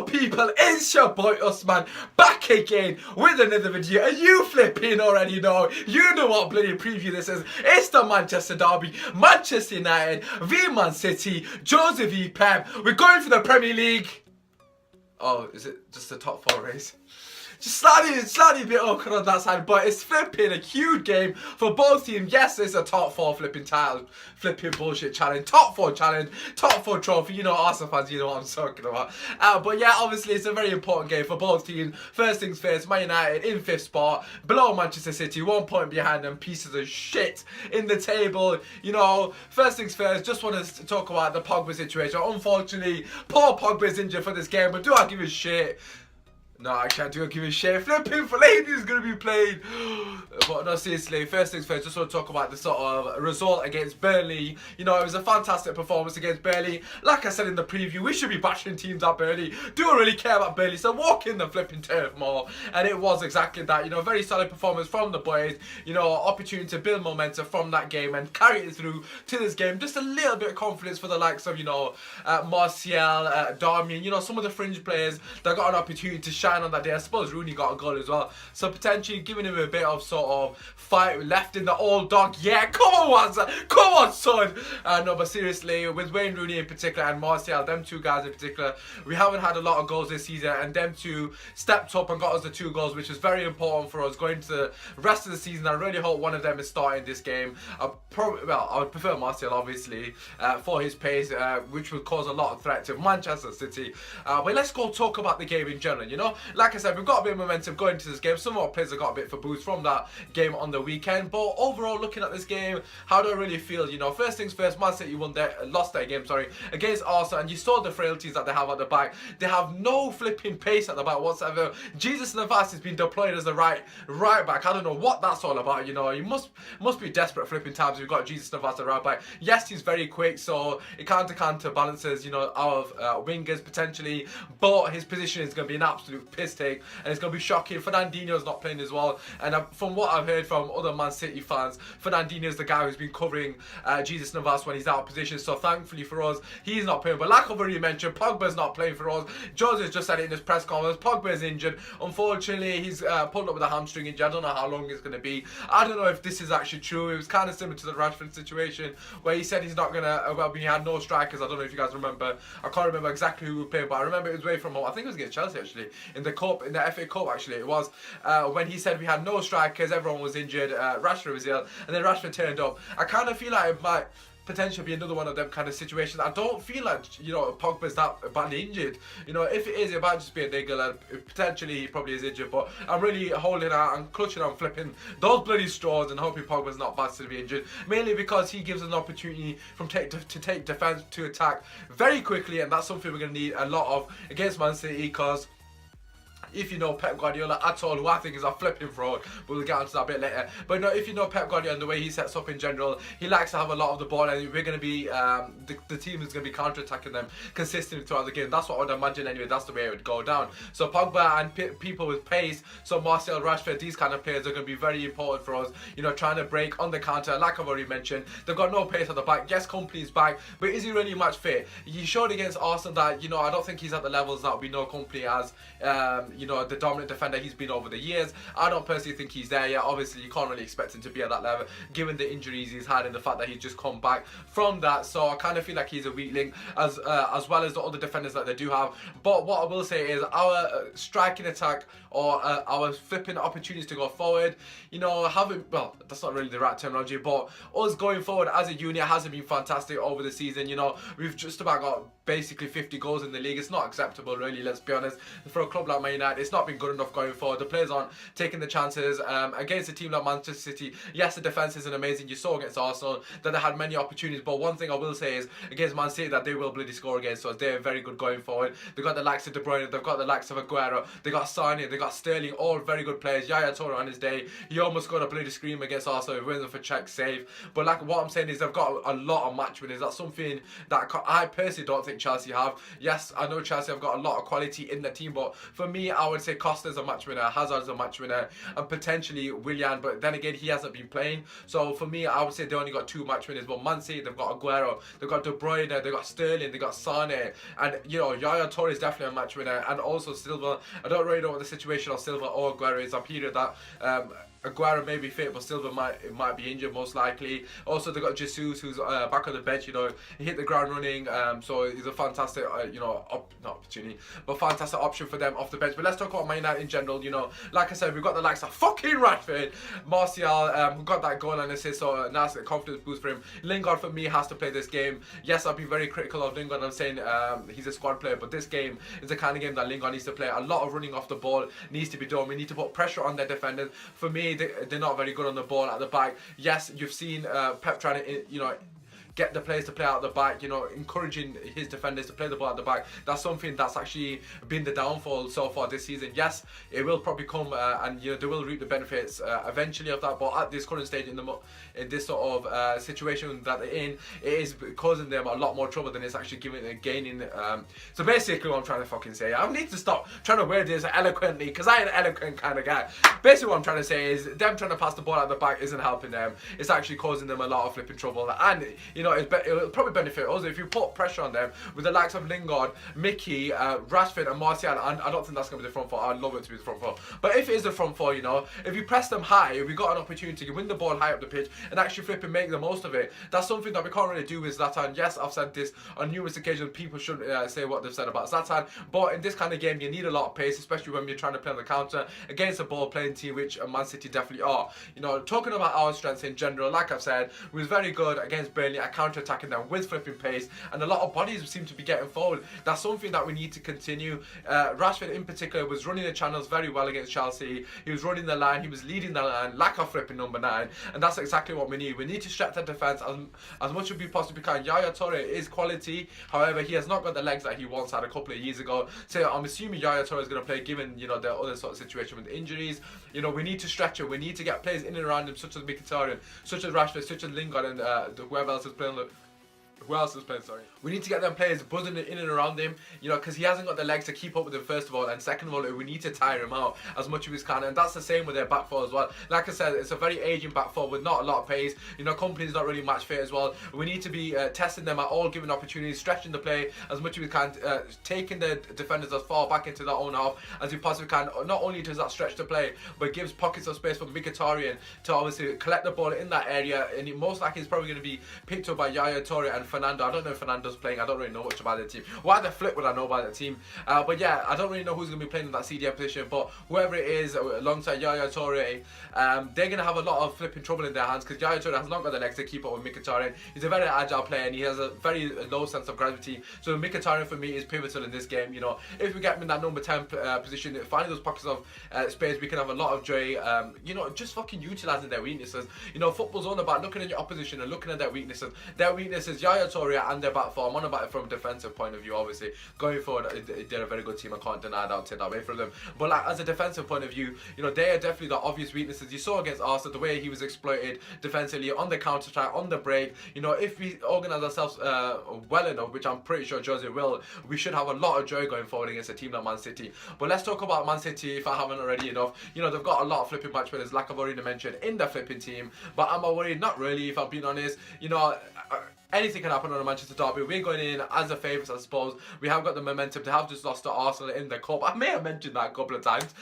people, it's your boy Usman back again with another video, and you flipping already know, you know what bloody preview this is. It's the Manchester derby, Manchester United v Man City, Jose v Pep. We're going for the Premier League. Oh, is it just the top four race? Just slightly a bit awkward on that side, but it's flipping a huge game for both teams. Yes, it's a top four flipping title, flipping bullshit challenge, top four challenge, top four trophy. You know, Arsenal fans, you know what I'm talking about. But yeah, obviously it's a very important game for both teams. First things first, Man United in 5th spot, below Manchester City, 1 point behind them, pieces of shit in the table. You know, first things first, just want to talk about the Pogba situation. Unfortunately, poor Pogba is injured for this game, but do I give a shit? No, actually, I do give a shit. Flipping Fellaini is going to be played. But no, seriously, first things first, just want to talk about the sort of result against Burnley. You know, it was a fantastic performance against Burnley. Like I said in the preview, we should be bashing teams at Burnley. Don't really care about Burnley, so walk in the flipping turf more. And it was exactly that. You know, very solid performance from the boys. You know, opportunity to build momentum from that game and carry it through to this game. Just a little bit of confidence for the likes of, you know, Martial, Darmian, you know, some of the fringe players that got an opportunity to shine on that day. I suppose Rooney got a goal as well, so potentially giving him a bit of sort of fight left in the old dog. Yeah, come on, Watson, come on, son. No, but seriously, with Wayne Rooney in particular and Martial, them two guys in particular, we haven't had a lot of goals this season, and them two stepped up and got us the 2 goals, which is very important for us going to the rest of the season. I really hope one of them is starting this game. I would prefer Martial, obviously, for his pace, which would cause a lot of threat to Manchester City. But let's go talk about the game in general. You know, like I said, we've got a bit of momentum going into this game. Some of our players have got a bit of a boost from that game on the weekend. But overall, looking at this game, how do I really feel? You know, first things first, Man City lost their game, against Arsenal, and you saw the frailties that they have at the back. They have no flipping pace at the back whatsoever. Jesus Navas has been deployed as the right back. I don't know what that's all about. You know, you must be desperate flipping times. We've got Jesus Navas the right back. Yes, he's very quick, so it counterbalances, you know, our wingers potentially, but his position is going to be an absolute piss take, and it's going to be shocking. Fernandinho's not playing as well, and from what I've heard from other Man City fans, Fernandinho's the guy who's been covering Jesus Navas when he's out of position, so thankfully for us, he's not playing. But like I've already mentioned, Pogba's not playing for us. Jose's just said it in his press conference, Pogba's injured. Unfortunately, he's pulled up with a hamstring injury. I don't know how long it's going to be. I don't know if this is actually true. It was kind of similar to the Rashford situation, where he said he's not going to, well, we had no strikers. I don't know if you guys remember. I can't remember exactly who we were playing, but I remember it was away from home. I think it was against Chelsea, actually, in the cup, in the FA Cup, actually it was, when he said we had no strikers, everyone was injured, Rashford was ill, and then Rashford turned up. I kind of feel like it might potentially be another one of them kind of situations. I don't feel like, you know, Pogba's that badly injured. You know, if it is, it might just be a niggle, and potentially he probably is injured, but I'm really holding out and clutching on flipping those bloody straws and hoping Pogba's not bad to be injured, mainly because he gives us an opportunity to take defence to attack very quickly, and that's something we're going to need a lot of against Man City, because if you know Pep Guardiola at all, who I think is a flipping fraud, but we'll get onto that a bit later. But no, if you know Pep Guardiola and the way he sets up in general, he likes to have a lot of the ball, and we're going to be, the team is going to be counter-attacking them consistently throughout the game. That's what I would imagine anyway, that's the way it would go down. So Pogba and people with pace, so Martial, Rashford, these kind of players are going to be very important for us, you know, trying to break on the counter. Like I've already mentioned, they've got no pace at the back. Yes, Kompany's back, but is he really match fit? He showed against Arsenal that, you know, I don't think he's at the levels that we know Kompany as, you know, the dominant defender he's been over the years. I don't personally think he's there yet. Obviously, you can't really expect him to be at that level, given the injuries he's had and the fact that he's just come back from that. So I kind of feel like he's a weak link, as well as the other defenders that they do have. But what I will say is our striking attack, or our flipping opportunities to go forward, you know, well, that's not really the right terminology, but us going forward as a unit hasn't been fantastic over the season. You know, we've just about got basically 50 goals in the league. It's not acceptable, really, let's be honest, for a club like Man United. It's not been good enough going forward. The players aren't taking the chances against a team like Manchester City. Yes, the defence isn't amazing. You saw against Arsenal that they had many opportunities, but one thing I will say is against Man City that they will bloody score against us. They're very good going forward. They've got the likes of De Bruyne, they've got the likes of Aguero, they got Sane, they got Sterling, all very good players. Yaya Toure on his day, he almost got a bloody scream against Arsenal, wins for check save. But like what I'm saying is they've got a lot of match winners. That's something that I personally don't think Chelsea have. Yes, I know Chelsea have got a lot of quality in the team, but for me, me, I would say Costa's a match winner, Hazard's a match winner, and potentially Willian. But then again, he hasn't been playing. So for me, I would say they only got 2 match winners. But Man City, they've got Aguero, they've got De Bruyne, they've got Sterling, they've got Sane, and you know, Yaya Toure is definitely a match winner, and also Silva. I don't really know what the situation of Silva or Aguero is. I've heard that Aguero may be fit, but Silva might be injured most likely. Also, they got Jesus, who's back on the bench. You know, he hit the ground running, so he's a fantastic, you know, not opportunity, but fantastic option for them off the bench. But let's talk about Man United in general. You know, like I said, we've got the likes of fucking Rashford, Martial, who got that goal and assist, so a nice confidence boost for him. Lingard for me has to play this game. Yes, I've been very critical of Lingard. I'm saying he's a squad player, but this game is the kind of game that Lingard needs to play. A lot of running off the ball needs to be done. We need to put pressure on their defenders. For me, they're not very good on the ball at the back. Yes, you've seen Pep trying to, you know, get the players to play out the back, you know, encouraging his defenders to play the ball at the back. That's something that's actually been the downfall so far this season. Yes, it will probably come and you know, they will reap the benefits eventually of that, but at this current stage in this sort of situation that they're in, it is causing them a lot more trouble than it's actually gaining. So basically what I'm trying to fucking say, I need to stop trying to word this eloquently, because I ain't an eloquent kind of guy. Basically what I'm trying to say is them trying to pass the ball at the back isn't helping them. It's actually causing them a lot of flipping trouble, and you know, it'll probably benefit us if you put pressure on them with the likes of Lingard, Mickey, Rashford and Martial. And I don't think that's going to be the front four. I'd love it to be the front four. But if it is the front four, you know, if you press them high, we got an opportunity to win the ball high up the pitch and actually flip and make the most of it. That's something that we can't really do with Zlatan. Yes, I've said this on numerous occasions. People shouldn't say what they've said about Zlatan. But in this kind of game, you need a lot of pace, especially when you're trying to play on the counter against a ball-playing team, which Man City definitely are. You know, talking about our strengths in general, like I've said, we was very good against Burnley at counter-attacking them with flipping pace, and a lot of bodies seem to be getting forward. That's something that we need to continue. Rashford in particular was running the channels very well against Chelsea. He was running the line, he was leading the line like a flipping number 9, and that's exactly what we need. We need to stretch the defence as much as we possibly can. Yaya Toure is quality, however he has not got the legs that he once had a couple of years ago, so I'm assuming Yaya Toure is going to play, given, you know, the other sort of situation with injuries. You know, we need to stretch it, we need to get players in and around him, such as Mkhitaryan, such as Rashford, such as Lingard, and whoever else is playing. Who else is playing, sorry. We need to get them players buzzing in and around him, you know, because he hasn't got the legs to keep up with him, first of all, and second of all, we need to tire him out as much as we can, and that's the same with their back four as well. Like I said, it's a very aging back four with not a lot of pace. You know, Company's not really match fit as well. We need to be testing them at all given opportunities, stretching the play as much as we can, taking the defenders as far back into their own half as we possibly can. Not only does that stretch the play, but it gives pockets of space for Mkhitaryan to obviously collect the ball in that area, and it most likely is probably going to be picked up by Yaya Toure and Fernando. I don't know if Fernando's playing. I don't really know much about the team. Why the flip would I know about the team? But yeah, I don't really know who's going to be playing in that CDM position, but whoever it is, alongside Yaya Toure, they're going to have a lot of flipping trouble in their hands, because Yaya Toure has not got the legs to keep up with Mkhitaryan. He's a very agile player and he has a very low sense of gravity, so Mkhitaryan for me is pivotal in this game. You know, if we get him in that number 10 position, finding those pockets of space, we can have a lot of joy. You know, just fucking utilising their weaknesses. You know, football's all about looking at your opposition and looking at their weaknesses. Their weaknesses, Yaya Toure and their back four. I'm on about it from a defensive point of view, obviously. Going forward, they're a very good team. I can't deny that. I'll take that away from them. But like, as a defensive point of view, you know, they are definitely the obvious weaknesses. You saw against Arsenal the way he was exploited defensively on the counter attack, on the break. You know, if we organise ourselves well enough, which I'm pretty sure Jose will, we should have a lot of joy going forward against a team like Man City. But let's talk about Man City, if I haven't already enough. You know, they've got a lot of flipping match winners, like I've already mentioned, in the flipping team. But am I worried? Not really, if I'm being honest. You know, anything can happen on a Manchester derby. We're going in as the favourites, I suppose. We have got the momentum to have just lost to Arsenal in the cup. I may have mentioned that a couple of times,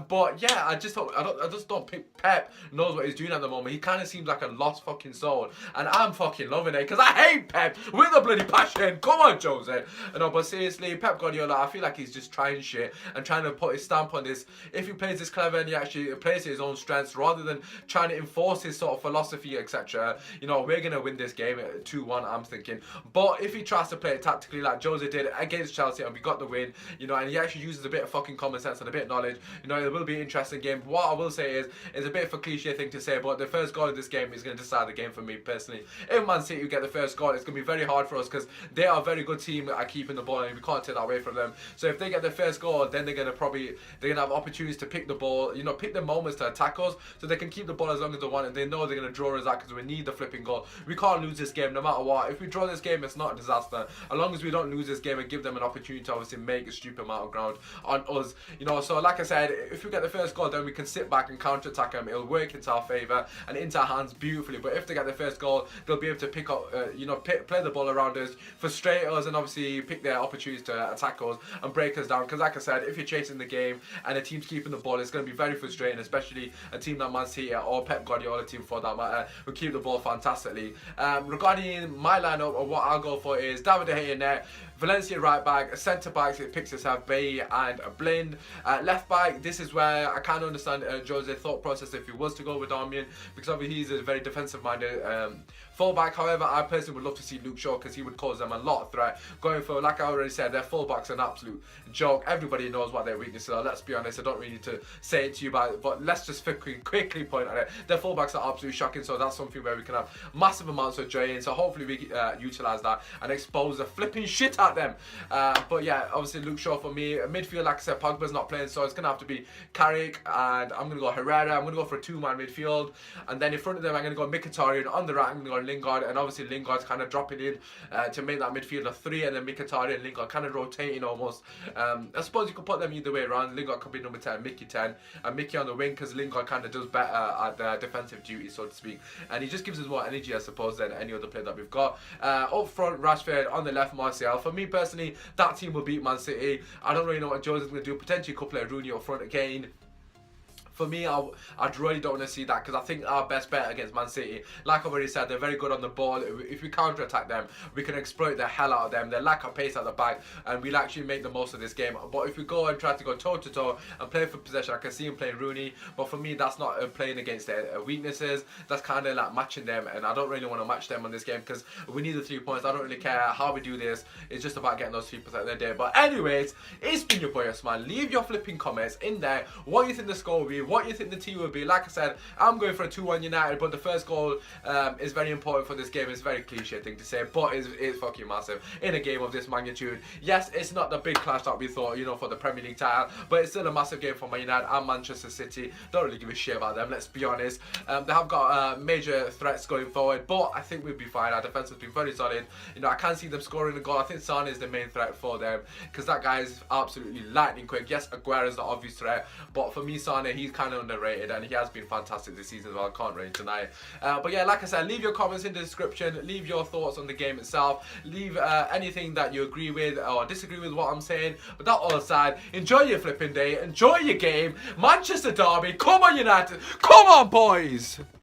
but yeah, I just don't think Pep knows what he's doing at the moment. He kind of seems like a lost fucking soul, and I'm fucking loving it because I hate Pep with a bloody passion. Come on, Jose. No, but seriously, Pep Guardiola, I feel like he's just trying shit and trying to put his stamp on this. If he plays this clever and he actually plays to his own strengths rather than trying to enforce his sort of philosophy, etc., you know, we're gonna win this game 2-1, I'm thinking. But if he tries to play it tactically like Jose did against Chelsea and we got the win, you know, and he actually uses a bit of fucking common sense and a bit of knowledge, you know, it will be an interesting game. What I will say is, it's a bit of a cliche thing to say, but the first goal of this game is going to decide the game for me personally. If Man City get the first goal, it's going to be very hard for us because they are a very good team at keeping the ball and we can't take that away from them. So if they get the first goal, then they're going to have opportunities to pick the ball, you know, pick the moments to attack us so they can keep the ball as long as they want, and they know they're going to draw us out because we need the flipping goal. We can't lose this game no matter matter what. If we draw this game, it's not a disaster. As long as we don't lose this game and give them an opportunity to obviously make a stupid amount of ground on us. You know, so like I said, if we get the first goal, then we can sit back and counter-attack them. It'll work into our favour and into our hands beautifully. But if they get the first goal, they'll be able to pick up, play the ball around us, frustrate us, and obviously pick their opportunities to attack us and break us down. Because like I said, if you're chasing the game and a team's keeping the ball, it's going to be very frustrating, especially a team like Man City or Pep Guardiola team for that matter, who keep the ball fantastically. Regarding my lineup, or what I'll go for is David De Gea in there, Valencia right back, centre backs it picks itself Bay and Blind. Left back, this is where I kind of understand Jose's thought process if he was to go with Darmian, because obviously he's a very defensive minded fullback. However, I personally would love to see Luke Shaw, because he would cause them a lot of threat going for, like I already said, their fullbacks are an absolute joke. Everybody knows what their weaknesses are. Let's be honest, I don't really need to say it to you, but let's just quickly point at it. Their fullbacks are absolutely shocking, so that's something where we can have massive amounts of joy in. So hopefully we utilise that and expose the flipping shit at them. But yeah, obviously Luke Shaw for me. Midfield, like I said, Pogba's not playing, so it's going to have to be Carrick, and I'm going to go Herrera. I'm going to go for a two-man midfield, and then in front of them I'm going to go Mkhitaryan. On the right I'm going to go Lingard, and obviously Lingard's kind of dropping in to make that midfield a three, and then Mkhitaryan and Lingard kind of rotating almost. I suppose you could put them either way around. Lingard could be number 10, Mickey 10, and Mickey on the wing, because Lingard kind of does better at the defensive duty, so to speak, and he just gives us more energy, I suppose, than any other player that we've got. Up front, Rashford. On the left, Martial. For me personally, that team will beat Man City. I don't really know what Jose's going to do. Potentially could play Rooney up front again. For me, I really don't want to see that, because I think our best bet against Man City, like I've already said, they're very good on the ball. If we counter-attack them, we can exploit the hell out of them. They lack of pace at the back, and we'll actually make the most of this game. But if we go and try to go toe-to-toe and play for possession, I can see him playing Rooney. But for me, that's not playing against their weaknesses. That's kind of like matching them, and I don't really want to match them on this game, because we need the 3 points. I don't really care how we do this. It's just about getting those 3 points at the end of the day. But anyways, it's been your boy Usman. Leave your flipping comments in there. What you think the score will be, what you think the team will be. Like I said, I'm going for a 2-1 United, but the first goal is very important for this game. It's a very cliche thing to say, but it's fucking massive in a game of this magnitude. Yes, it's not the big clash that we thought, you know, for the Premier League title, but it's still a massive game for Man United and Manchester City. Don't really give a shit about them, let's be honest. They have got major threats going forward, but I think we'll be fine. Our defense has been very solid. You know, I can't see them scoring a goal. I think Sane is the main threat for them, because that guy is absolutely lightning quick. Yes, Aguero is the obvious threat, but for me, Sane, he's kind of underrated, and he has been fantastic this season as well. I can't really deny it. But yeah, like I said, leave your comments in the description. Leave your thoughts on the game itself. Leave anything that you agree with or disagree with what I'm saying. But that all aside, enjoy your flipping day. Enjoy your game. Manchester Derby. Come on, United. Come on, boys.